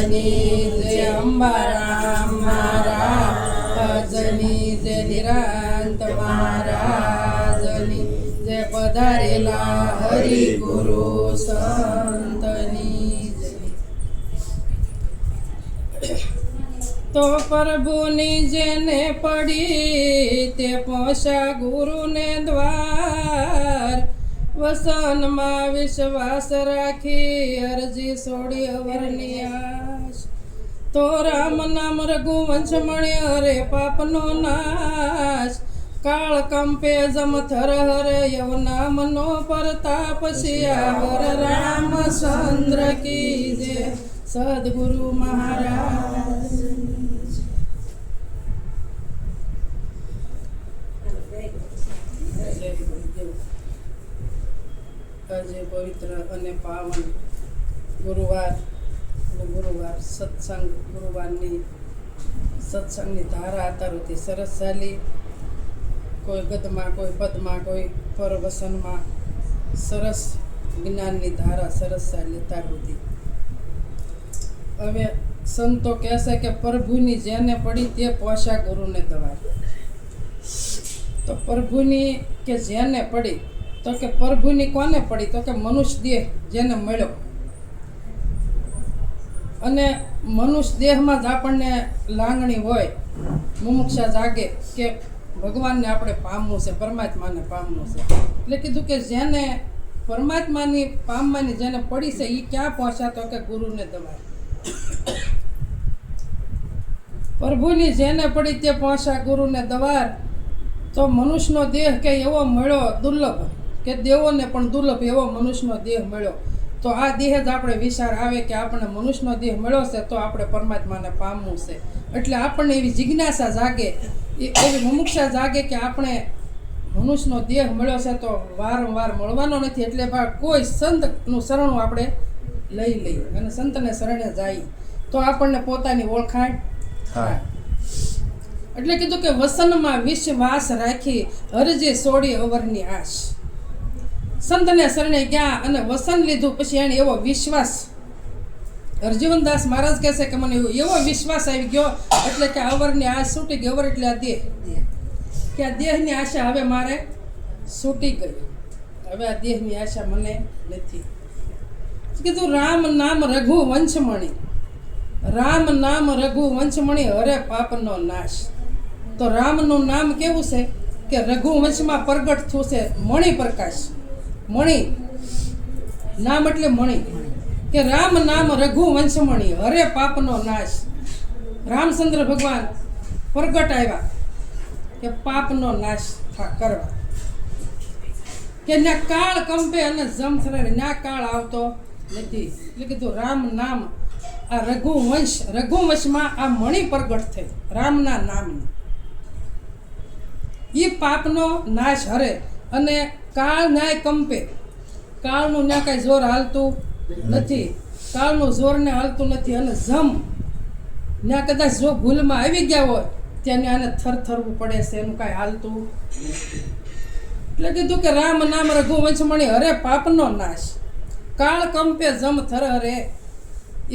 મહારાજની જય અંબારામ મહારાજની જય નિરાંત મહારાજની જય પધારેલા હરિ ગુરુ સંતની જય। તો પ્રભુની જેને પડી તે પહોંચા ગુરુને દ્વાર, વસનમાં વિશ્વાસ રાખી અરજી છોડી અવરની આશ। તો રામ નામ રઘુવંશ મળ્યો રે પાપનો નાશ, કાળ કંપે જમ થર હરે યવના મનો પ્રતાપ શિયાવર રામચંદ્ર કી જય। સદગુરુ મહારાજ આજે પવિત્ર અને પાવન ગુરુવાર સત્સંગ ગુરુવારની સત્સંગની ધારા અત્યારથી સરસ ચાલી, કોઈ ગદમાં, કોઈ પદમાં, કોઈ પરવસનમાં સરસ જ્ઞાનની ધારા સરસ ચાલી અત્યારથી। હવે સંતો કહેશે કે પ્રભુની જેને પડી તે પોષા ગુરુને દવા। તો પ્રભુની કે જેને પડી, તો કે પ્રભુની કોને પડી? તો કે મનુષ્ય દેહ જેને મળ્યો, અને મનુષ્ય દેહમાં જ આપણને લાગણી હોય, મુમુક્ષા જાગે કે ભગવાનને આપણે પામવું છે, પરમાત્માને પામવું છે। એટલે કીધું કે જેને પરમાત્માની પામવાની જેને પડી છે એ ક્યાં પહોંચ્યા? તો કે ગુરુને દવાય। પ્રભુની જેને પડી તે પહોંચ્યા ગુરુને દવાર। તો મનુષ્યનો દેહ કે એવો મળ્યો દુર્લભ, કે દેવોને પણ દુર્લભ એવો મનુષ્યનો દેહ મળ્યો। તો આ દેહ જ આપણે વિચાર આવે કે આપણે મનુષ્યનો દેહ મળ્યો છે તો આપણે પરમાત્માને પામવું છે। એટલે આપણને એવી જિજ્ઞાસા જાગે, એવી મુમુક્ષા જાગે કે આપણે મનુષ્યનો દેહ મળ્યો છે તો વારંવાર મળવાનો નથી, એટલે કોઈ સંતનું શરણું આપણે લઈ લઈએ અને સંતને શરણે જાય તો આપણને પોતાની ઓળખાણ થાય। એટલે કીધું કે વસનમાં વિશ્વાસ રાખી હરજી છોડી અવરની આશ। સંતને શરણે ગયા અને વસન લીધું, પછી એને એવો વિશ્વાસ, હરજીવનદાસ મહારાજ કહેશે કે મને એવો વિશ્વાસ આવી ગયો, એટલે કે અવરની આશ છૂટી ગઈ। અવર એટલે આ દેહ, કે આ દેહની આશા હવે મારે છૂટી ગઈ, હવે આ દેહની આશા મને નથી। કીધું રામ નામ રઘુ વંશમણી, રામ નામ રઘુ વંશમણી હરે પાપનો નાશ। તો રામનું નામ કેવું છે કે રઘુવંશમાં પ્રગટ થયું છે, મણિ પ્રકાશ, મણિ નામ એટલે મણિ, કે રામ નામ રઘુવંશમણી હરે પાપનો નાશ। રામચંદ્ર ભગવાન પ્રગટ આવ્યા કે પાપનો નાશ કરવા, કે ના કાળ કંપે અને જમથરે ના કાળ આવતો નથી। એટલે કીધું રામ નામ આ રઘુવંશમાં આ મણિ પ્રગટ થઈ રામના નામની, એ પાપનો નાશ હરે। અને કાળ ન્યાય કંપે, કાળનું ના કાંઈ જોર હાલતું નથી, કાળનું જોરને હાલતું નથી। અને જમ ત્યાં કદાચ જો ભૂલમાં આવી ગયા હોય ત્યાં આને થરથરવું પડે છે, એનું કાંઈ હાલતું નથી। એટલે કીધું કે રામ નામ રઘુવંશમણી હરે પાપનો નાશ, કાળ કંપે જમ થર હરે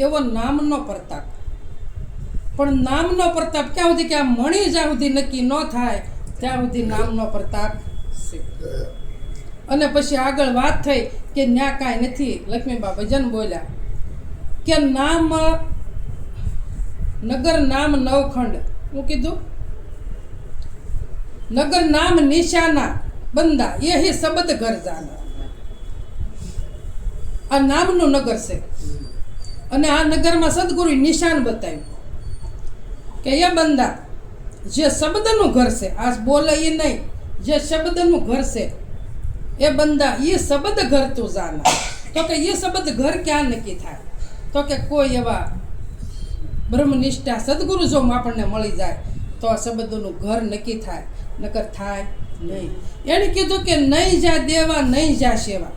એવો નામનો પ્રતાપ। પણ નામનો પ્રતાપ ક્યાં સુધી? કે આ મણી જ્યાં સુધી નક્કી ન થાય ત્યાં સુધી નામનો પ્રતાપ છે। અને પછી આગળ વાત થઈ કે ન્યા કાંઈ નથી। લક્ષ્મીબા ભજન બોલ્યા કે નામ નગર નામ નવખંડ, હું કીધું નગર નામ નિશાના બંદા એ શબ્દ ઘર જાના। આ નામનું નગર છે, અને આ નગરમાં સદગુરુ નિશાન બતાવ્યું કે એ બંદા જે શબ્દનું ઘર છે, આ બોલે એ નહીં, જે શબ્દનું ઘર છે એ બંદા એ શબ્દ ઘર તું જાના। તો કે એ શબ્દ ઘર ક્યાં નક્કી થાય? તો કે કોઈ એવા બ્રહ્મનિષ્ઠા સદગુરુ જો આપણને મળી જાય તો આ શબ્દનું ઘર નક્કી થાય, નકર થાય નહીં। એને કીધું કે નહીં જા દેવા નહીં જા સેવા,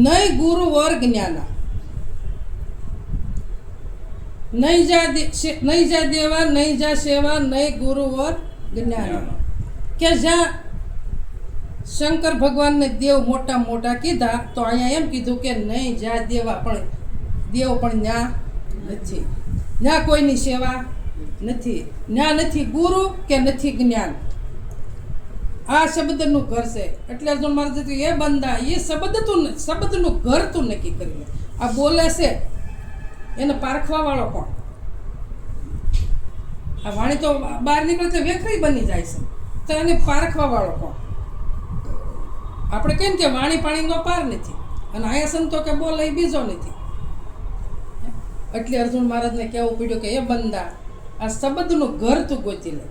નહીં ગુરુ વર જ્ઞાના, નહીં જા દેવા નહીં જા સેવા, નહીં ગુરુ વર જ્ઞાના। કે જ્યાં શંકર ભગવાનને દેવ મોટા મોટા કીધા, તો અહીંયા એમ કીધું કે નહીં જા દેવા, પણ દેવ પણ ન્યા નથી. ના કોઈની સેવા નથી. ના નથી ગુરુ કે નથી જ્ઞાન. આ શબ્દનું ઘર છે. એટલે અર્જુન મહારાજ કહ્યું, એ બંદા, એ શબ્દનું ઘર તું નક્કી કરી લે. આ બોલે છે એને પારખવા વાળો કોણ? આ વાણી તો બહાર નીકળે તો વેખરી બની જાય છે, તો એને પારખવા વાળો કોણ? આપણે કેમ કે વાણી પાણીનો પાર નથી, અને આયા સંતો કે બોલે એ બીજો નથી. એટલે અર્જુન મહારાજને કહેવું પડ્યું કે એ બંદા, આ શબ્દનું ઘર તું ગોતી લે.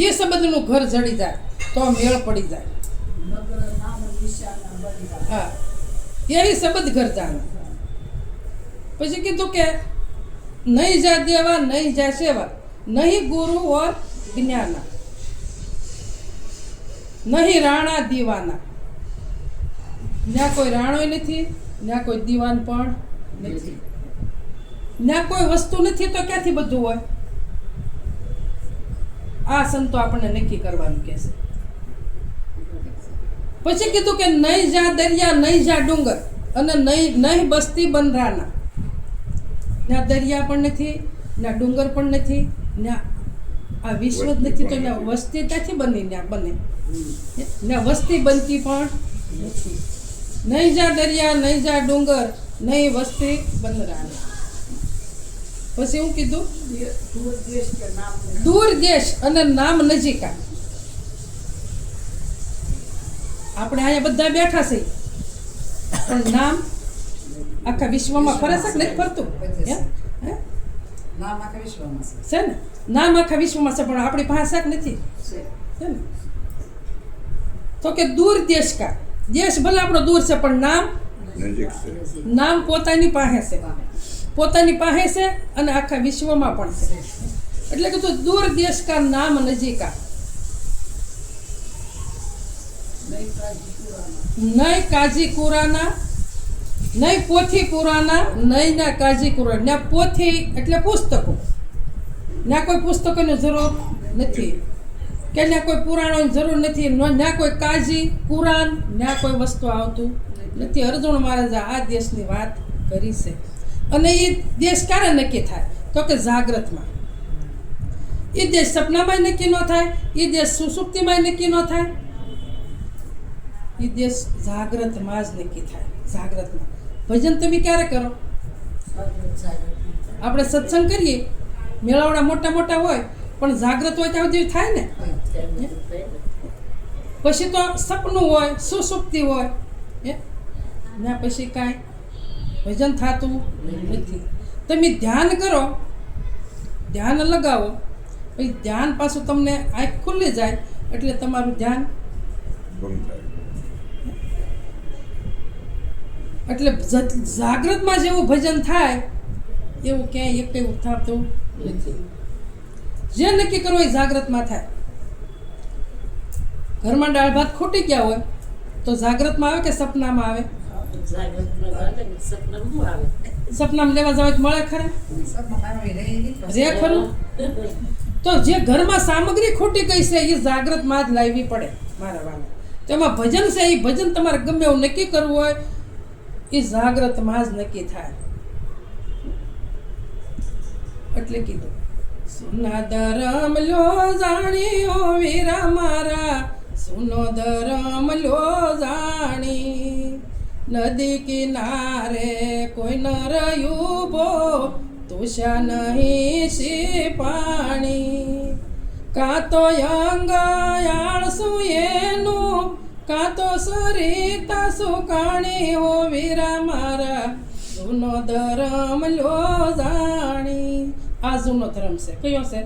એ શબ્દનું ઘર જડી જાય તો મેળ પડી જાય. હા, એ શબ્દ ઘર જાણે. પછી કીધું કે નહીં જા દેવા નહીં જા સેવા, નહીં ગુરુ ઓર જ્ઞાના, નહીં રાણા દીવાના. ત્યાં કોઈ રાણોય નથી, ત્યાં કોઈ દીવાન પણ નથી, ત્યાં કોઈ વસ્તુ નથી, તો ક્યાંથી બધું હોય? આ સંતો આપણને નક્કી કરવાનું કહે છે. પછી કીધું કે નહીં જા દરિયા નહીં જા ડુંગર, અને નહીં બસ્તી બંધરાના. ત્યાં દરિયા પણ નથી, ત્યાં ડુંગર પણ નથી, ત્યાં આ વિશ્વ જ નથી, તો ત્યાં વસ્તી ત્યાંથી બની, ત્યાં બને ત્યાં વસ્તી બનતી પણ નથી. નહીં જા દરિયા નહીં જા ડુંગર, નહીં વસ્તી બંધરાના. પછી હું કીધું દૂર દેશ અને નામ નજીકા. આપણે અહીંયા બધા બેઠા છે, પણ નામ આખા વિશ્વમાં ફરે છે કે નથી ફરતું? નામ આખા વિશ્વમાં છે ને, નામ આખા વિશ્વમાં છે, પણ આપણી પાસે કે નથી? છે ને. તો કે દૂર દેશ કા, દેશ ભલે આપણો દૂર છે, પણ નામ પોતાની પાસે છે, પોતાની પાસે છે, અને આખા વિશ્વમાં પણ છે. એટલે કે તું દૂર દેશ કા નામ નજીકા, નહીં કાજી કુરાના, નહીં પોથી પુરાના, નહીં ના કાજી કુરાના. ત્યાં પોથી એટલે પુસ્તકો, ત્યાં કોઈ પુસ્તકોની જરૂર નથી, કે ત્યાં કોઈ પુરાણોની જરૂર નથી, ત્યાં કોઈ કાજી કુરાન, ત્યાં કોઈ વસ્તુ આવતું નથી. અર્જુન મહારાજે આ દેશની વાત કરી છે. અને એ દેશ ક્યારે નક્કી થાય? તો કે જાગ્રતમાં. એ દેશ સપનામાં નક્કી ન થાય, એ દેશ સુસુપ્તિમાં નક્કી ન થાય, એ દેશ જાગ્રતમાં જ નક્કી થાય. જાગ્રતમાં ભજન તમે ક્યારે કરો? આપણે સત્સંગ કરીએ, મેળાવડા મોટા મોટા હોય, પણ જાગ્રત હોય ત્યાં સુધી થાય ને. પછી તો સપનું હોય, સુસુપ્તિ હોય, ના પછી કાંઈ ભજન થતું નથી. તમે ધ્યાન કરો, ધ્યાન લગાવો, પછી ધ્યાન પાછું તમને આંખ ખુલ્લી જાય એટલે તમારું ધ્યાન એટલે જાગ્રતમાં જેવું ભજન થાય એવું ક્યાંય એક કંઈ થતું નથી. જે નક્કી કરવું એ જાગ્રતમાં થાય. ઘરમાં દાળ ભાત ખૂટી ગયા હોય તો જાગ્રતમાં આવે કે સપનામાં આવે? સપનામાં લેવા જાવ મળે ખરા? રે ખરું? તો જે ઘરમાં સામગ્રી ખૂટી ગઈ છે એ જાગ્રતમાં જ લાવવી પડે મારા વાળા. તેમાં ભજન છે, એ ભજન તમારે ગમે એવું નક્કી કરવું હોય એ જાગ્રતમાં જ નક્કી થાય. એટલે કીધું સુના ધરમ લો જાણીઓ વીરા મારા, સુનો ધરમ લો જાણી. નદી કિનારે કોઈ ન રહ્યું ભો, તુષા નહીં સી પાણી. કાં તો અંગયાળસું એનું, કાં તો સરિતા સુકાણી. હો વીરા મારા જૂનો ધરમ લો જાણી. આ જૂનો ધર્મ છે. કયો છે?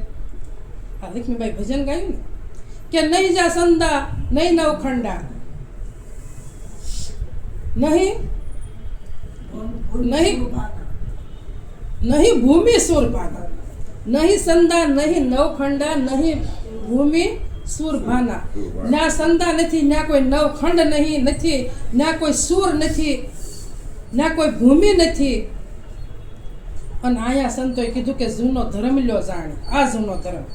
આ લક્ષ્મીબાઈ ભજન ગાયું ને કે નહીં જા સંદા નહીં નવખંડા, નહીં ભૂમિ સુરભાના, નહીં સંદા નહીં નવખંડા, નહીં ભૂમિ સુરભાના. ના સંદા નથી, ના કોઈ નવખંડ નહીં નથી, ના કોઈ સુર નથી, ના કોઈ ભૂમિ નથી. અને આયા સંતોએ કીધું કે જૂનો ધર્મ લ્યો જાણે. આ જૂનો ધર્મ,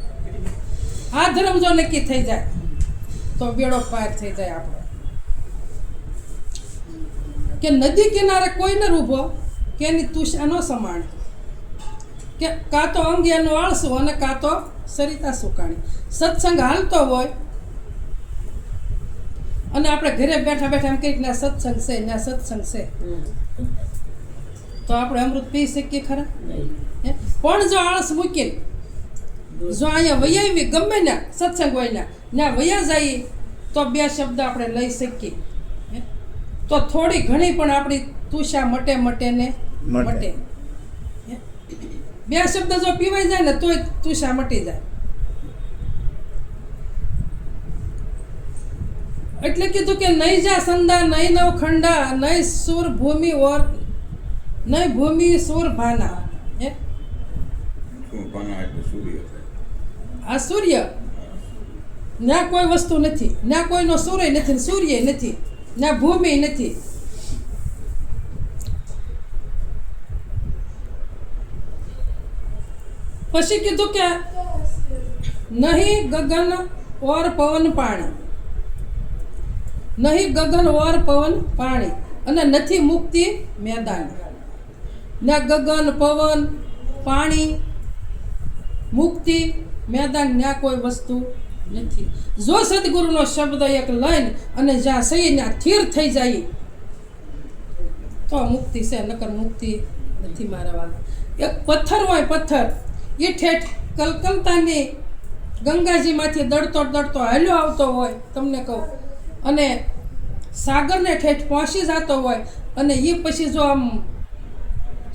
આ ધર્મ જો નક્કી થઈ જાય તો બેડો પાર થઈ જાય આપણો. કે નદી કિનારે કોઈ ન ઊભો કે એની તુષા ન સમાણે. કે કાં તો અંગિયાનું આળસું અને કાં તો સરિતા સુકાણી. સત્સંગ હાલતો હોય અને આપણે ઘરે બેઠા બેઠા એમ કહીએ કે ના સત્સંગ છે, ના સત્સંગ છે, તો આપણે અમૃત પી શકીએ ખરા? હે? પણ જો આળસ મૂકીને જો અહીંયા વૈયાવી ગમે ના સત્સંગ હોય ના વૈયા જાય તો બે શબ્દ આપણે લઈ શકીએ. હે? તો થોડી ઘણી પણ આપણી તુષા મટે ને મટે. હે? બે શબ્દ જો પીવાઈ જાય ને તોય તુષા મટી જાય. એટલે કીધું કે નહીં જા સંદા નહીં નવ ખંડા નહીં સુર ભૂમિ ઓર નહીં ભૂમિ સુર ભાના. હે? આ સૂર્ય ના કોઈ વસ્તુ નથી, ના કોઈનો સૂર્ય નથી, સૂર્ય નથી, ના ભૂમિ નથી. પછી કીધું કે નહીં ગગન ઓર પવન પાણી, નહીં ગગન ઓર પવન પાણી અને નથી મુક્તિ મેદાન. ના ગગન પવન પાણી મુક્તિ મેદાન ના કોઈ વસ્તુ નથી. જો સદગુરુનો શબ્દ એક લઈને અને જ્યાં સહી ત્યાં સ્થિર થઈ જાય તો મુક્તિ છે, નકર મુક્તિ નથી મારા વાલા. એક પથ્થર હોય, પથ્થર એ ઠેઠ કલકલતાની ગંગાજીમાંથી દડતો હાલ્યો આવતો હોય તમને કહું, અને સાગરને ઠેઠ પહોંચી જતો હોય અને એ પછી જો આમ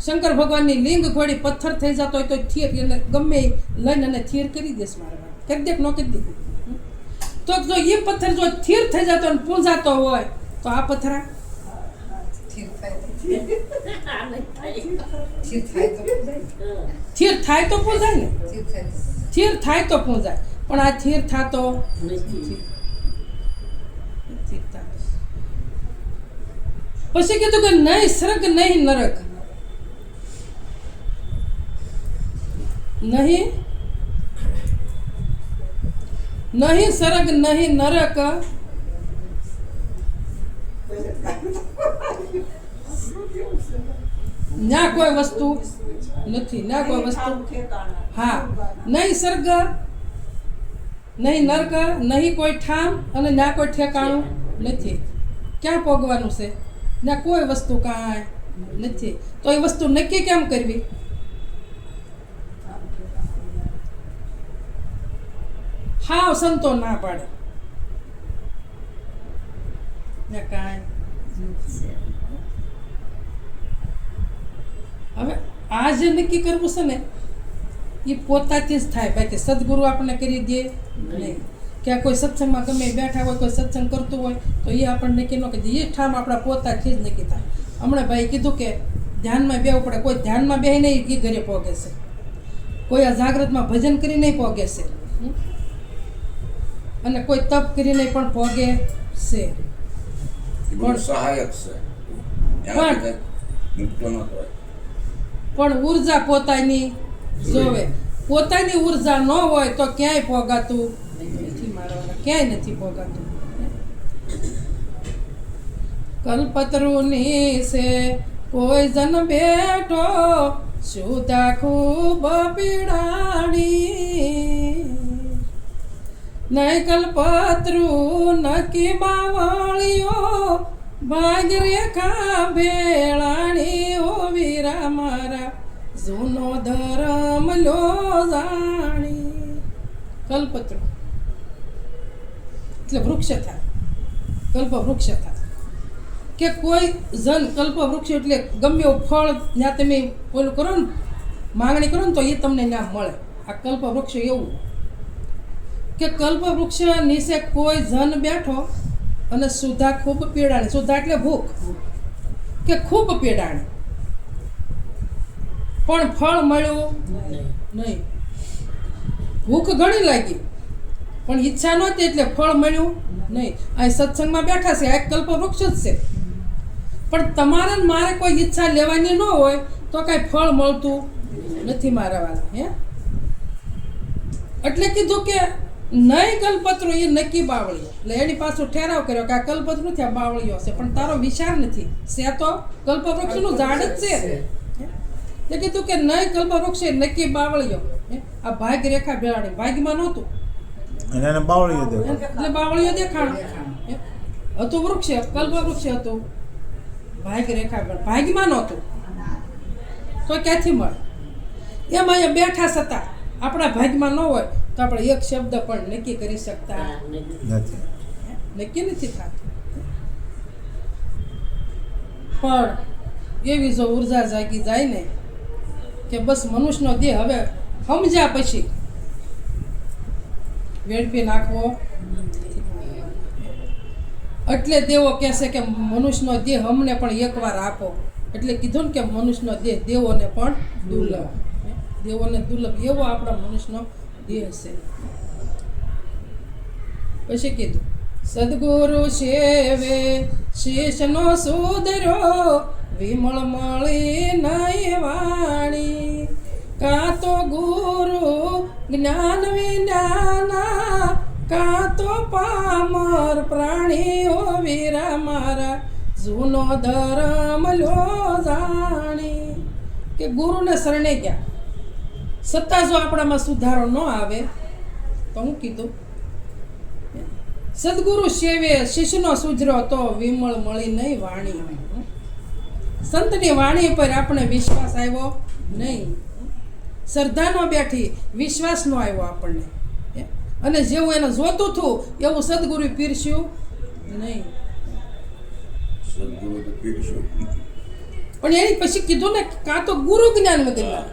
શંકર ભગવાનની લિંગ ઘોડી પથ્થર થઈ જતો હોય તો થીર એને ગમે લઈને અને થીર કરી દેશ મારા વાત. કરી દે ન કરી દે. તો જો એ પથ્થર જો થીર થઈ જતો અને પૂંજાતો હોય તો આ પથ્થરા થીર થાય તો પૂંજાય ને, થીર થાય તો પૂંજાય, પણ આ થીર થાતો નથી. પછી કીધું કે નહીં સ્વર્ગ નહીં નરક, નહીં સ્વર્ગ નહીં નરક, ના કોઈ વસ્તુ નથી, ના કોઈ વસ્તુ. હા, નહીં સ્વર્ગ નહીં નરક, નહીં કોઈ ઠામ અને ના કોઈ ઠેકાણું નથી. ક્યાં પોગવાનું છે? ના કોઈ વસ્તુ કાંઈ નથી. તો એ વસ્તુ નક્કી કેમ કરવી? હાવ સંતો ના પાડે ને કાંઈ. હવે આ જે નક્કી કરવું છે ને એ પોતાથી જ થાય, બાકી સદગુરુ આપણને કરી દે નહીં. કે કોઈ સત્સંગમાં ગમે બેઠા હોય, કોઈ સત્સંગ કરતું હોય તો એ આપણને નક્કી ન કરી દે. એ ઠામ આપણા પોતાથી જ નક્કી થાય. હમણાં ભાઈ કીધું કે ધ્યાનમાં બેવું પડે. કોઈ ધ્યાનમાં બેહી નહીં એ ઘરે પોગે છે, કોઈ આ જાગ્રતમાં ભજન કરી નહીં પોગે છે, અને કોઈ તપ કરીને પણ પોગે છે. સહાયક છે પણ ઉર્જા પોતાની જોવે. પોતાની ઉર્જા ન હોય તો ક્યાંય પોગાતું નથી મારવાના, ક્યાંય નથી પોગાતું. કલ્પતરુની છે કોઈ જન બેઠો સુધા ખૂબ પીડાણી, નહીં કલ્પતરુ નકી બાવળિયો ભાગ રેખા ભેળાણી. ઓ વીરા મારા જૂનો ધર્મ લો જાણી. કલ્પતરુ એટલે વૃક્ષ થાય, કલ્પ વૃક્ષ થાય. કે કોઈ જન કલ્પ વૃક્ષ એટલે ગમે એવું ફળ ત્યાં તમે ઓલું કરો ને, માંગણી કરો ને તો એ તમને ત્યાં મળે. આ કલ્પ વૃક્ષ એવું કે કલ્પ વૃક્ષ નીચે કોઈ જન બેઠો અને સુધા ખૂબ પીડાણી. સુધા એટલે ભૂખ, કે ખૂબ પીડાણી પણ ફળ મળ્યું નહીં. ભૂખ ઘણી લાગી પણ ઈચ્છા નહોતી એટલે ફળ મળ્યું નહીં. અહીં સત્સંગમાં બેઠા છે, આ કલ્પ વૃક્ષ જ છે, પણ તમારે મારે કોઈ ઈચ્છા લેવાની ન હોય તો કાંઈ ફળ મળતું નથી મારા વાળા. હે એટલે કીધું કે નહીં કલ્પતરુ એ નક્કી બાવળીઓ. એટલે એની પાછું ઠેરાવ કર્યો કે આ કલ્પતરુ નથી, આ બાવળીઓ છે. પણ તારો વિચાર નથી, છે તો કલ્પવૃક્ષનું ઝાડ જ છે. તે કીધું કે નહીં કલ્પવૃક્ષે નક્કી બાવળિયો આ ભાગ રેખા ભેળાણી ભાગમાં નહોતું અને એને બાવળીએ દેખાય. એટલે બાવળિયો દેખાણો હતું વૃક્ષ કલ્પવૃક્ષ હતું ભાગ રેખા ભાગમાં નહોતું તો ક્યાંથી મળે એમ અહીંયા બેઠા છતાં આપણા ભાગમાં ન હોય તો આપણે એક શબ્દ પણ નક્કી કરી શકતા નથી. નક્કી નથી થતું પણ એવી જો ઉર્જા જાગી જાય ને કે બસ મનુષ્યનો દેહ હવે સમજ્યા પછી વેડફી નાખવો એટલે દેવો કહેશે કે મનુષ્યનો દેહ અમને પણ એકવાર આપો એટલે કીધું ને કે મનુષ્યનો દેહ દેવોને પણ દુર્લભ દેવોને દુર્લભ એવો આપણા મનુષ્યનો દેહ છે પછી કીધું સદગુરુ સેવે શેષનો સુધર્યો વિમળ મળી નહીં વાણી કાં તો ગુરુ જ્ઞાન વિજ્ઞાના કાં તો પામર પ્રાણીઓ વીરા મારા જૂનો ધર્મ લ્યો જાણી કે ગુરુને શરણે ગયા છતાં જો આપણામાં સુધારો ન આવે તો હું કીધું સદગુરુ સેવે શિષ્યનો સુધરો તો વિમળ મળી નહીં વાણી સંતની વાણી પર આપણે વિશ્વાસ આવ્યો નહીં શ્રદ્ધા ન બેઠી વિશ્વાસ ન આવ્યો આપણને અને જેવું એને જોતું હતું એવું સદગુરુ પીરસ્યું નહીં સદગુરુ તો પીરસ્યું. પણ એની પછી કીધું ને કાં તો ગુરુ જ્ઞાન વગરના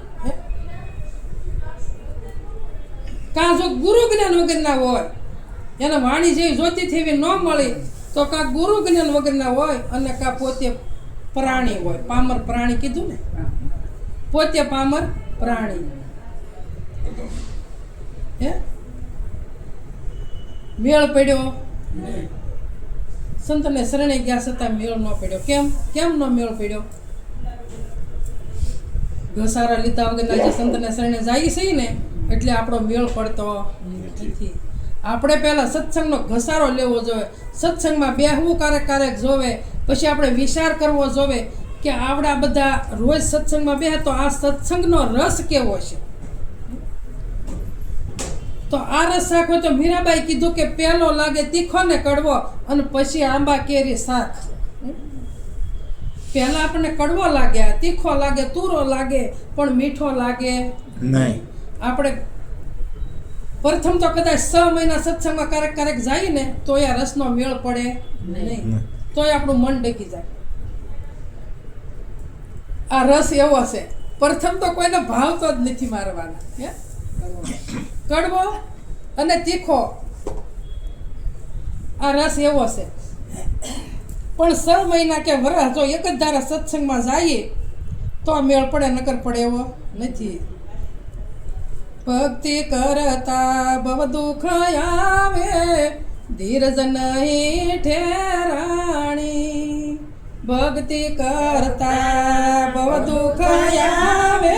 કાં જો ગુરુ જ્ઞાન વગરના હોય એને વાણી જેવી જોતી એવી ન મળી તો કાં ગુરુ જ્ઞાન વગરના હોય અને કાં પોતે પ્રાણી હોય પામર પ્રાણી કીધું ને પોતે પામર પ્રાણી હે મેળ પડ્યો સંતને શરણે ગયા છતાં મેળ ન પડ્યો કેમ ન મેળ પડ્યો ઘસારા લીધા વગરના જે સંતને શરણે જાય છે ને એટલે આપણો મેળ પડતો નથી આપણે પહેલા સત્સંગનો ઘસારો લેવો જોઈએ સત્સંગમાં બેહવું ક્યારેક જોવે પછી આપણે વિચાર કરવો જોવે કે આવડા બધા રોજ સત્સંગમાં બેહે તો આ સત્સંગનો રસ કેવો છે તો આ રસ શાક હોય તો મીરાબાઈ કીધું કે પહેલો લાગે તીખો ને કડવો અને પછી આંબા કેરી શાક પહેલા આપણને કડવો લાગે તીખો લાગે તુરો લાગે પણ મીઠો લાગે નહીં. આપણે પ્રથમ તો કદાચ 6 મહિના સત્સંગમાં ક્યારેક જાય ને તો એ રસનો મેળ પડે નહીં તોય આપણું મન ડકી જાય આ રસ એવો છે પ્રથમ તો કોઈને ભાવતો જ નથી મારવાના હે કડવો અને તીખો આ રસ એવો છે પણ 6 મહિના કે વરસ જો એક જ ધારા સત્સંગમાં જઈએ તો મેળ પડે નકર પડે એવો નથી ભક્તિ કરતા બહુ દુઃખ આવે ધીરજ નહીં ઠેરાણી ભક્તિ કરતા બહુ દુઃખ આવે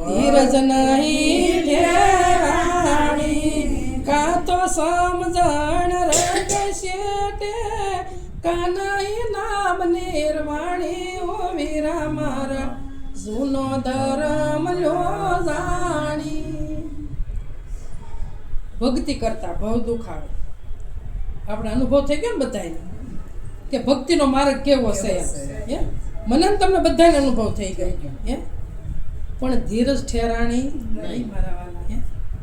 ધીરજ નહીં ઠેરાણી કાં તો સમજણ રટશે કાનઈ નામ નિર્વાણી ઓ વીરા મારા જૂનો ધર્મ લ્યો જાણી ભક્તિ કરતા બહુ દુઃખ આવે આપણે અનુભવ થઈ ગયો ને બધાને કે ભક્તિનો માર્ગ કેવો છે હે મને ને તમને બધાને અનુભવ થઈ ગયો હે પણ ધીરજ ઠેરાણી નહીં મારા વાલા હે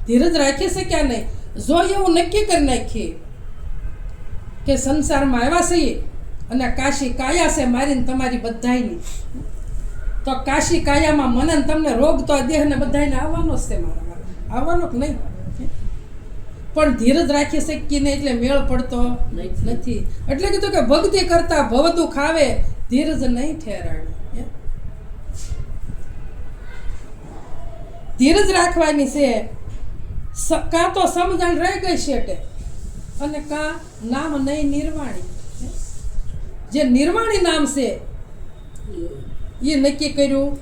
ધીરજ રાખી શક્યા નહીં જો એવું નક્કી કરી નાખીએ કે સંસારમાં આવ્યા છીએ અને કાશી કાયા છે મારીને તમારી બધાયની તો કાશી કાયામાં મને ને તમને રોગ તો આ દેહને બધાને આવવાનો જ છે મારા વાલા આવવાનો કે નહીં પણ ધીરજ રાખી શકીએ નહીં એટલે મેળ પડતો નથી એટલે કીધું કે ભક્તિ કરતા ભવ દુઃખ આવે ધીરજ નહીં ઠેરાણી ધીરજ રાખવાની છે કાં તો સમજણ રહી ગઈ શેટે અને કાં નામ નહીં નિર્વાણી જે નિર્વાણી નામ છે એ નક્કી કર્યું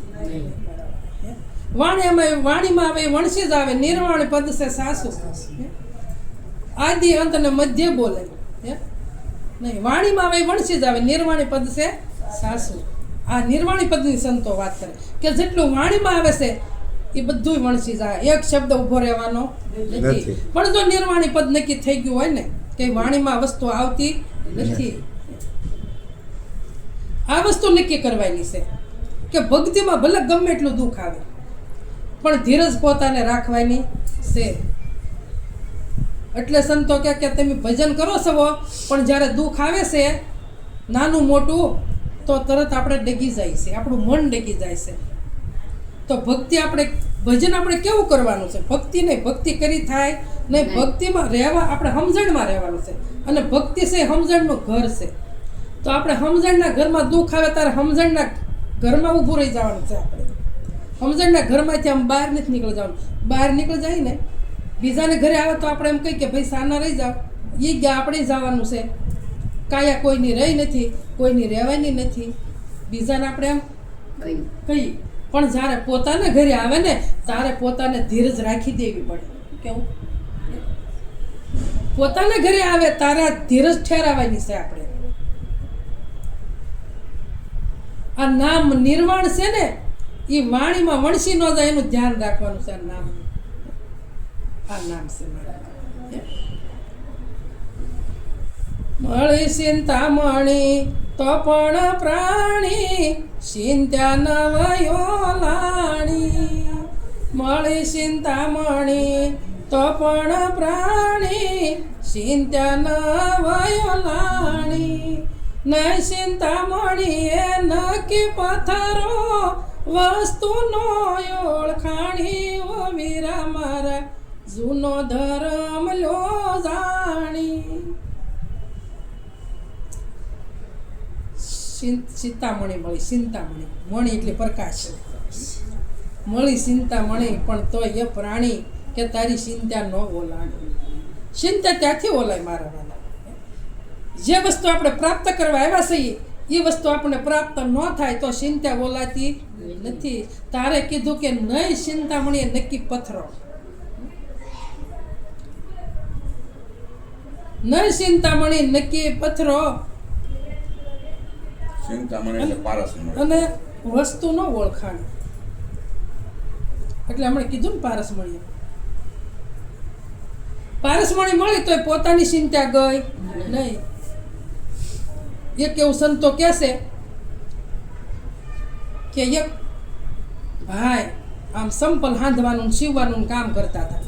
વાણીમાં આવે વણસી જ આવે નિર્વાણી પદ છે સાસુ આદિ અંત અને મધ્ય બોલે નહીં વાણીમાં આવે વણસી જ આવે નિર્વાણી પદ છે સાસુ આ નિર્વાણી પદની સંતો વાત કરે કે જેટલું વાણીમાં આવે છે એ બધું વણસી જાય, એક શબ્દ ઊભો રહેવાનો નથી. નથી. પણ જો નિર્વાણી પદ નક્કી થઈ ગયું હોય ને કે વાણીમાં વસ્તુ આવતી નથી, આ વસ્તુ નક્કી કરવાની છે કે ભક્તિમાં ભલે ગમે એટલું દુઃખ આવે પણ ધીરજ પોતાને રાખવાની છે. એટલે સંતો કહે કે તમે ભજન કરો છો પણ જ્યારે દુઃખ આવે છે નાનું મોટું તો તરત આપણે ડગી જાય છે, આપણું મન ડગી જાય છે. તો ભક્તિ આપણે ભજન આપણે કેવું કરવાનું છે? ભક્તિ નહીં, ભક્તિ કરી થાય નહીં, ભક્તિમાં રહેવા આપણે સમજણમાં રહેવાનું છે. અને ભક્તિ છે સમજણનું ઘર છે. તો આપણે સમજણના ઘરમાં દુઃખ આવે ત્યારે સમજણના ઘરમાં ઊભું રહી જવાનું છે. આપણે સમજણના ઘરમાંથી આમ બહાર નથી નીકળી જવાનું. બહાર નીકળી જાય ને બીજાને ઘરે આવે તો આપણે એમ કહીએ કે ભાઈ સાના રહી જાઓ, એ ગયા આપણે જવાનું છે. કાયા કોઈની રહી નથી, કોઈની રહેવાની નથી, બીજાને આપણે એમ કહી. પણ જ્યારે પોતાના ઘરે આવે ને ત્યારે પોતાને ધીરજ રાખી દેવી પડે. કેવું? પોતાના ઘરે આવે ત્યારે ધીરજ ઠેરાવવાની છે. આપણે આ નામ નિર્વાણ છે ને એ વાણીમાં વણસી ન જાય એનું ધ્યાન રાખવાનું છે. આ નામ છે મળી ચિંતામણી તો પણ પ્રાણી ચિંત્યા નવયો લાણી. મળી ચિંતામણી તો પણ પ્રાણી ચિંત્યા નવયો લાણી. નહીં ચિંતામણી એ નક્કી પથ્થરો વસ્તુનો ઓળખાણી. ઓ વીરા મારા જૂનો ધર્મ લો જાણી. ચિંતામણી મળી, ચિંતામણી મણી એટલે પ્રકાશ. મળી ચિંતામણી પણ તો એ પ્રાણી કે તારી ચિંતા ન ઓલાણી. ચિંતા ત્યાંથી ઓલાય મારા વાલા. જે વસ્તુ આપણે પ્રાપ્ત કરવા આવ્યા છીએ એ વસ્તુ આપણને પ્રાપ્ત ન થાય તો ચિંતા ઓલાતી નથી. તારે કીધું કે નહીં ચિંતામણી નક્કી પથરો, નહીં ચિંતામણી નક્કી પથરો. ચિંતામણી એટલે પારસમણી. અને વસ્તુ નો ઓળખાણ એટલે હમણાં કીધું ને પારસમણી. પારસમણી મળી તો પોતાની ચિંતા ગઈ નહીં. એક એવું સંતો કહેશે કે એક ભાઈ આમ સંપલ હાંધવાનું સીવવાનું કામ કરતા હતા.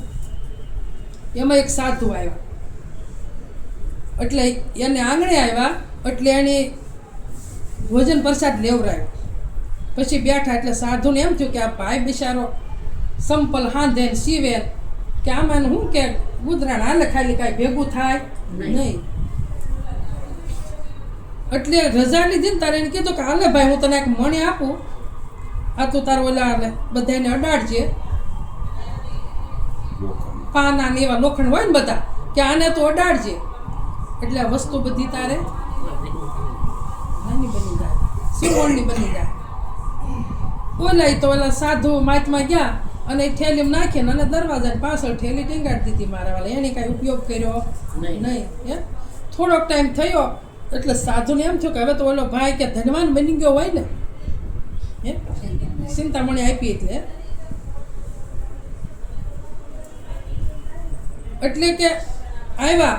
એમાં એક સાધુ આવ્યા એટલે એને આંગણે આવ્યા એટલે એની ભોજન પ્રસાદ લેવરાયો. પછી બેઠા એટલે સાધુને એમ થયું કે આ ભાઈ બિચારો સંપલ હાંધે ને સીવે કે આમાં શું કે ગુદરાણ હાલે ખાલી કાંઈ ભેગું થાય નહીં. એટલે રજા લીધી ને તારે એને કીધું કે હાલે ભાઈ હું તને એક મણી આપું, આ તું તાર ઓલા બધાને અડાડજે. પાના ને એવા લોખંડ હોય ને બધા કે આને તું અડાડજે એટલે આ વસ્તુ બધી તારે નાની બની જાય, સુવર્ણની બની જાય. ઓલા તો ઓલા સાધુ માથમાં ગયા અને એ થેલીમાં નાખીને અને દરવાજાની પાછળ થેલી ટીંગાડી દીધી મારા વાળા. એને કાંઈ ઉપયોગ કર્યો નહીં. હે થોડોક ટાઈમ થયો એટલે સાધુને એમ થયું કે હવે તો ઓલો ભાઈ કે ધનવાન બની ગયો હોય ને, હે ચિંતામણી આપી એટલે કે આવ્યા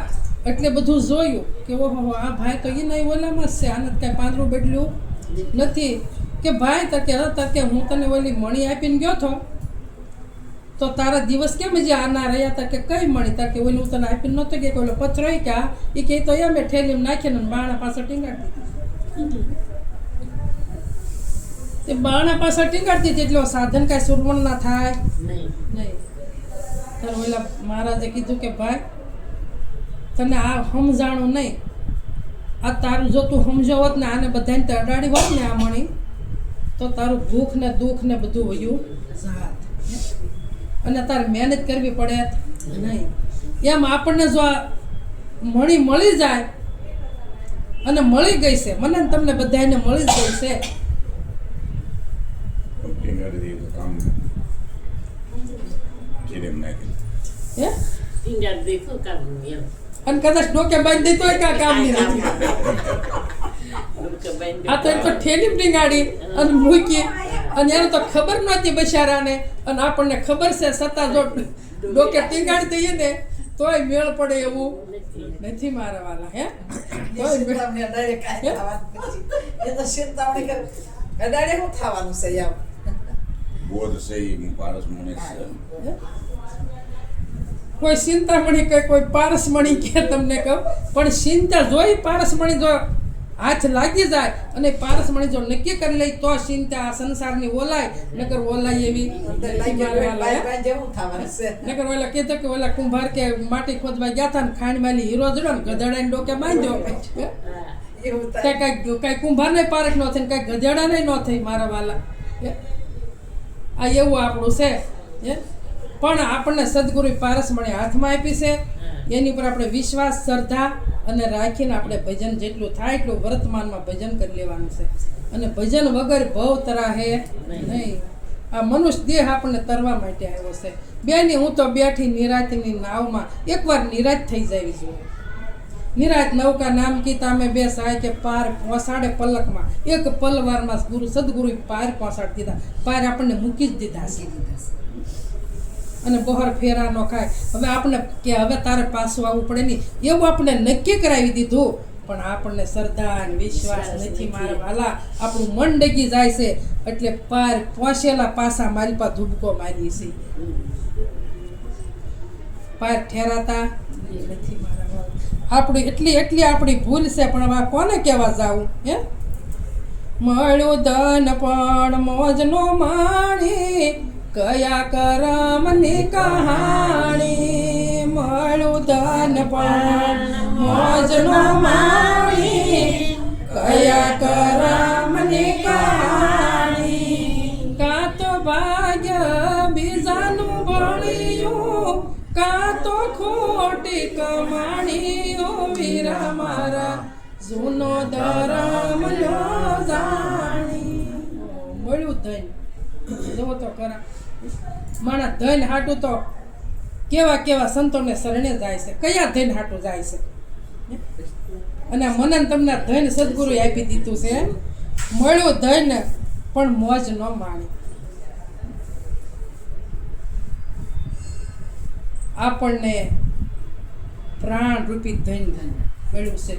એટલે બધું જોયું કે ઓહો આ ભાઈ તો એ નહીં ઓલામાં જ છે, આને કાંઈ પાંદડું બદલ્યું નથી. કે ભાઈ તકે હું તને ઓલી મણી આપીને ગયો હતો તો તારા દિવસ કેમ જે આના રહ્યા હતા કે કઈ મણી તાકે ઓલી હું તને આપીને નહોતો કે ઓલો પથ્થર હોય કે એ કહે તો એમ ઠેલીમાં નાખીને બાણા પાછળ ટીંગાડી દીધી. તે બાણા પાછળ ટીંગાડી દીધી એટલે સાધન કાંઈ સુરવણ ના થાય નહીં. તારે ઓલા મહારાજે કીધું કે ભાઈ તને આ સમજાણું નહીં, આ તારું જો તું સમજો હોત ને આને બધાને તે અડાડી હોત ને આ મણી તો તારું ભૂખ ને દુઃખ ને બધું વયું જાત અને તારે મહેનત કરવી પડે નહીં. એમ આપણને જો આ મણી મળી જાય અને મળી ગઈ છે, મને ને તમને બધાને મળી જ ગઈ છે. અને કદાચ ડોકે બાંધી દઈ તોય કાંઈ કામ નહીં. આ તો એક તો ઠેલી ટીંગાડી અને મૂકી અને એને તો ખબર નહોતી બિચારાને અને આપણને ખબર છે છતાં જો ડોકે ટીંગાડી દઈએ ને તોય મેળ પડે એવું નથી મારા વાલા હે તોય મેળ- શીતળામણી અડાડે કાંઈ થવાનું નથી. એ તો શીતળામણી કરે. અડાડે શું થવાનું છે યાર? બોધ છે ઈ પારસ મને છે હે? કોઈ ચિંતામણી કે કોઈ પારસમણી કે તમને કહું પણ ચિંતા જોઈ પારસમણી જો હાથ લાગી જાય અને પારસમણી જો નક્કી કરી લઈ તો ચિંતા આ સંસારની ઓલાય નકર ઓલાય એવી અંદર નથી લાગી મારા હોય, વાલા, હે? બાય બાય જેવું થવાનું છે. નકર ઓલા કહેતો કે ઓલા કુંભાર કે માટી ખોદવા ગયા હતા ને ખાંડમાંથી હીરો જડો ને ગધેડાને ડોકે બાંધ્યો હે? એવું થાય. કઈ કુંભારને પારખ ન થઈ કઈ ગધેડાને ન થઈ મારા વાલા હે? આ એવું આપણું છે હે? પણ આપણને સદગુરુ પારસમણી હાથમાં આપી છે એની પર આપણે વિશ્વાસ શ્રદ્ધા અને રાખીને આપણે ભજન જેટલું થાય એટલું વર્તમાનમાં ભજન કરી લેવાનું છે અને ભજન વગર ભવ તરાહે નહીં. આ મનુષ્ય દેહ આપણને તરવા માટે આવ્યો છે બેની હું તો બેઠી નિરાતની નાવમાં એકવાર નિરાત થઈ જવી જોઈએ. નિરાત નૌકા નામ કીતા અમે બે સહાય કે પાર પહોંચાડે પલકમાં એક પલવારમાં ગુરુ સદગુરુ પાર પહોંચાડી દીધા પાર આપણને મૂકી જ દીધા છે અને બહાર ફેરા ન ખાય હવે આપણે કે હવે તારે પાછું આવવું પડે નહીં એવું આપણે નક્કી કરાવી દીધું પણ આપણને શ્રદ્ધા અને વિશ્વાસ નથી મારા વાલા આપણું મન ડગી જાય છે એટલે પાર પહોંચેલા પાછા મારી પાસે ધૂબકો મારી છે પાર ઠેરાતા નથી મારા વાલા આપણી એટલી આપણી ભૂલ છે પણ હવે કોને કહેવા જાવું હે મળ્યું ધન પણ મોજનો માણી કયા કરમની કહાણી મળ્યું ધન પણ મોજનો માણી કયા કરમની કહાણી કાં તો ભાગ્ય બીજાનું ભણ્યું કાં તો ખોટી કમાણી ઓ વીરા મારા જૂનો ધરમ લો જાણી મળ્યું ધન જોવો તો ખરા માણા ધન હાટું તો કેવા કેવા સંતોને શરણે જાય છે કયા ધન હાટું જાય છે અને મને ને તમને ધન સદગુરુએ આપી દીધું છે મળ્યું ધન પણ મોજ ન માણી આપણને પ્રાણ રૂપી ધન મળ્યું છે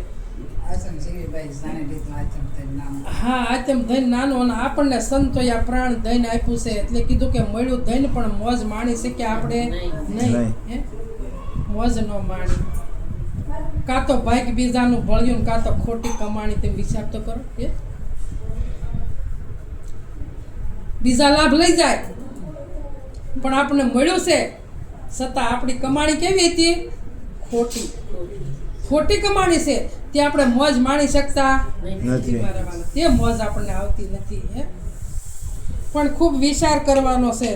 આચમ શિવીભાઈ જાણે લીધું આચમ થઈને નામ. હા આતમ ધન નાનું અને આપણને સંતોએ આ પ્રાણ ધન આપ્યું છે એટલે કીધું કે મળ્યું ધન પણ મોજ માણી શક્યા આપણે નહીં હે? મોજ ન માણી કાં તો ભાગ બીજાનું ભળ્યું ને કાં તો ખોટી કમાણી તેમ વિચાર તો કરો હે? બીજા લાભ લઈ જાય પણ આપણને મળ્યું છે છતાં આપણી કમાણી કેવી હતી ખોટી કમાણી છે તે આપણે મોજ માણી શકતા નથી. મારા વાલા. તે મોજ આપણને આવતી નથી હે પણ ખૂબ વિચાર કરવાનો છે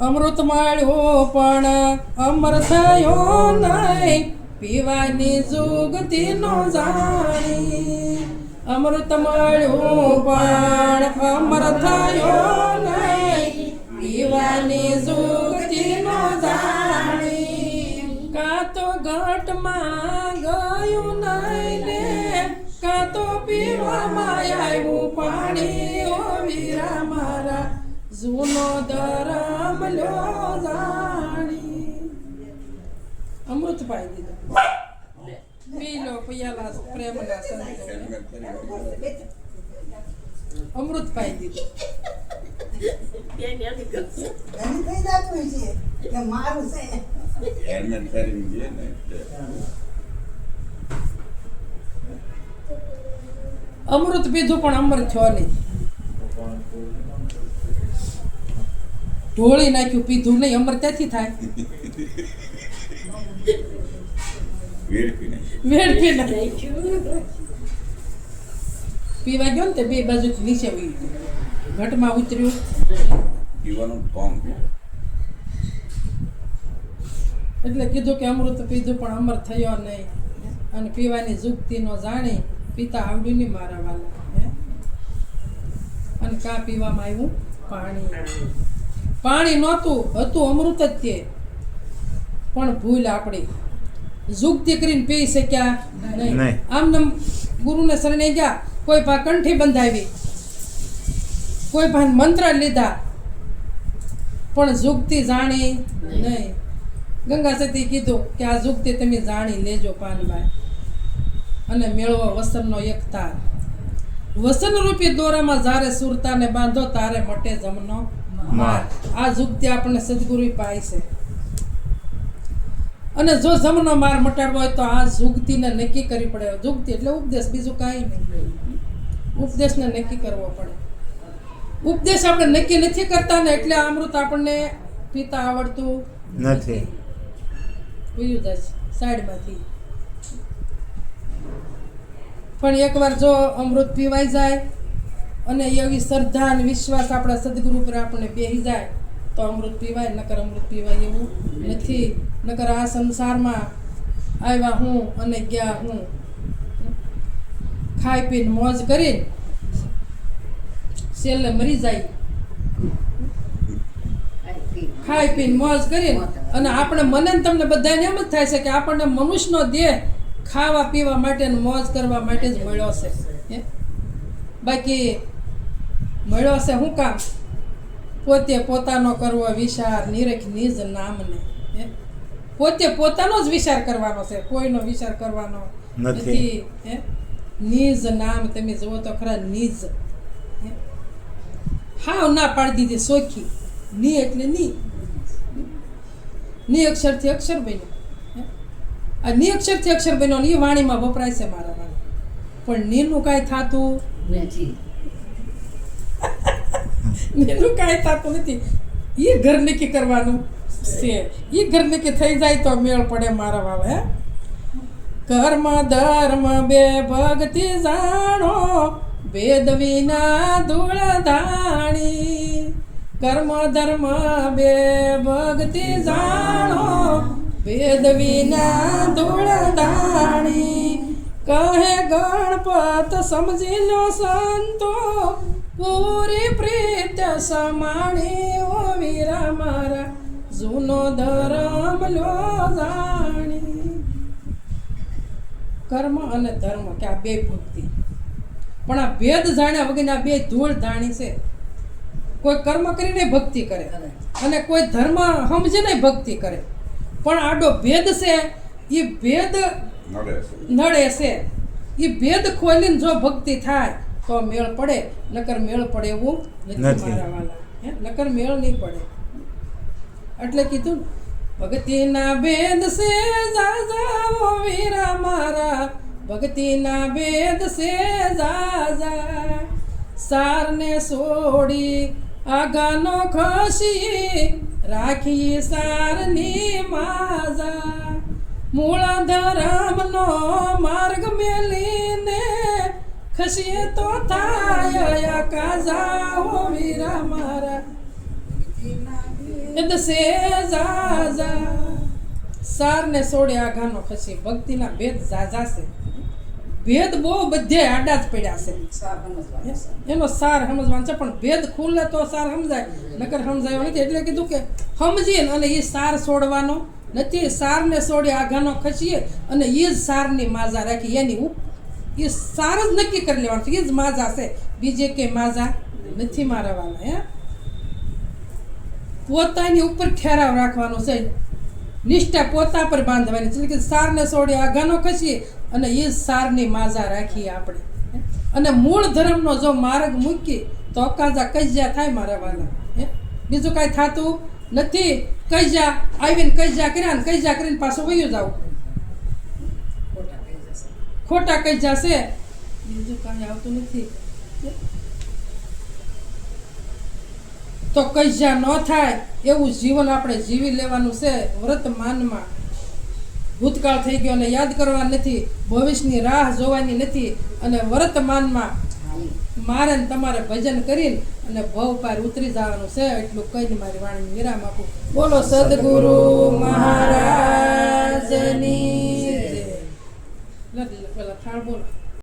અમૃત મળ્યો પણ અમર થયો નહીં પીવાની જુગતી નો જાણી અમૃત મળ્યું પણ અમર થયો નહીં પીવાની જુગતી નો જાણી કાં તો ઘટમાં ગયું નહીં ને કાં તો પીવામાં આવ્યું પાણી ઓ વીરા મારા જૂનો ધરમ લ્યો જાણી અમૃત પાઈ દીધું પી લો પિયાલા પ્રેમના સંતો અમૃત પાઈ દીધું એની કઈ જાતું છે કે મારું છે. હેલ્મેટ પહેરીને જઈએ ને એટલે અમૃત પીધું પણ અમર થયો નહીં ઢોળી નાખ્યું પીધું નહીં અમર ત્યાંથી થાય વેડફી નહીં વેડફી નાખ્યું પીવા ગયો ને તે બે બાજુથી નીચે વહી ગયું ઘટમાં ઉતર્યું પીવાનું કોમ એટલે કીધું કે અમૃત પીધું પણ અમર થયો નહીં અને પીવાની જુગતી નો જાણી પીતા આવડ્યું નહીં મારા વાલા હે અને કાં પીવામાં આવ્યું પાણી નહોતું હતું અમૃત જ તે પણ ભૂલ આપણી જુગતી કરીને પી શક્યા નહીં નહીં. આમ ગુરુને શરણે ગયા, કોઈ પા કંઠી બંધાવી, કોઈ પા મંત્ર લીધા, પણ જુગતી જાણી નહીં. ગંગા સતી કીધું કે આ જુગતી તમે જાણી લેજો પાનબાઈ, અને મેળવો વસનનો એક તાર. વસન રૂપી દોરામાં જારે સુરતાને બાંધો તારે મટે જમનો માર. આ જુગતી આપણને સદગુરુ પાય છે. અને જો જમનો માર મટાડવો હોય તો આ જુગતીને નક્કી કરવી પડે. જુગતી એટલે ઉપદેશ, બીજું કાંઈ નહીં. ઉપદેશને નક્કી કરવો પડે. ઉપદેશ આપણે નક્કી નથી કરતા ને એટલે અમૃત આપણને પીતા આવડતું નથી. વયું જાય છે સાઈડમાંથી. પણ એકવાર જો અમૃત પીવાઈ જાય અને એવી શ્રદ્ધા અને વિશ્વાસ આપણા સદગુરુ પર આપણને બેસી જાય તો અમૃત પીવાય, નકર અમૃત પીવાય એવું નથી. નકર આ સંસારમાં આવ્યા હું અને ગયા હું, ખાઈ પીને મોજ કરીને છેલ્લે મરી જાય. ખાઈ પીને મોજ કરીને અને આપણે મને ને તમને બધાને એમ જ થાય છે કે આપણને મનુષ્યનો દેહ ખાવા પીવા માટે ને મોજ કરવા માટે જ મળ્યો છે. બાકી મળ્યો છે શું કામ? પોતે પોતાનો કરવો વિચાર, નિરખ નિજ નામને. પોતે પોતાનો જ વિચાર કરવાનો છે, કોઈનો વિચાર કરવાનો નથી. નિજ નામ તમે જુઓ તો ખરા, નિજ. હાવ ના પાડી દીધી સોખી. ની એટલે ની અક્ષરથી અક્ષર બન્યો. આ ની અક્ષરથી અક્ષર બન્યો ને એ વાણીમાં વપરાય છે મારા વાણી. પણ નીનું કાંઈ થતું નથી. નીનું કાંઈ થતું નથી. એ ઘર નક્કી કરવાનું છે. એ ઘર નક્કી થઈ જાય તો મેળ પડે મારા વાળા. હે કર્મ ધર્મ બે ભક્તિ જાણો, વેદ વિના ધૂળ ધાણી. કર્મ ધર્મ બે ભક્તિ જાણો, વેદ વિના ધૂળ ધાણી. કહે ગણપત સમજી લો સંતો, પૂરી પ્રીત સમાણી. ઓ વીરા મારા જૂનો ધર્મ લો જાણી. કર્મ અને ધર્મ કે આ બે ભક્તિ, પણ આ ભેદ જાણ્યા વગર આ બે ધૂળ ધાણી છે. કોઈ કર્મ કરીને ભક્તિ કરે અને કોઈ ધર્મ સમજીને ભક્તિ કરે, પણ આડો ભેદ છે. એ ભેદ નડે છે. એ ભેદ ખોલીને જો ભક્તિ થાય તો મેળ પડે, નકર મેળ પડે એવું નથી મારા વાલા. નકર મેળ નહીં પડે. એટલે કીધું ભક્તિના ભેદ છે જાજા વીરા મારા, ભક્તિના ભેદ છે જાજા. સારને છોડી આગાનો ખસી, રાખી સારની માજા. મૂળ ધર્મનો માર્ગ મેલીને ખસીએ તો થાય કાજા. ઓ વીરા મારા ભેદ છે જાજા. સારને છોડી આગાનો ખસી. ભક્તિના ભેદ જાજા છે. ભેદ બહુ બધે આડા જ પડ્યા છે. એનો સાર સમજવાનો છે, પણ ભેદ ખુલે તો સાર સમજાય, નકર સમજાયો નથી. એટલે કીધું કે સમજીને અને એ સાર છોડવાનો નથી. સારને છોડી આઘાનો ખસીએ અને એ જ સારની માજા રાખી. એની એ સાર જ નક્કી કરી લેવાનું છે. એ જ માજા છે, બીજે કે માજા નથી મારા વાલા. હે પોતાની ઉપર ઠેરાવ રાખવાનો છે, નિષ્ઠા પોતા પર બાંધવાની છે. એટલે કે સારને છોડી આઘાનો ખસીએ અને એ સારની માજા રાખીએ આપણે. અને મૂળ ધર્મનો જો માર્ગ મૂકી તો અકાજા કજ્યા થાય મારા વાલા. બીજું કાંઈ થતું નથી. કજ્યા આવીને કજ્યા કર્યા ને કજ્યા કરીને પાછું વયું જાવ, ખોટા કજ્યા છે. બીજું કાંઈ આવતું નથી. તો કજ્યા ન થાય એવું જીવન આપણે જીવી લેવાનું છે વર્તમાનમાં. ભૂતકાળ થઈ ગયો અને યાદ કરવા નથી, ભવિષ્યની રાહ જોવાની નથી. અને વર્તમાનમાં મારે ને તમારે ભજન કરીને અને ભવ પાર ઉતરી જવાનું છે. એટલું કહીને મારી વાણીને વિરામ આપું. બોલો સદગુરુ મહારાજની જય. પેલા થાળ બોલો.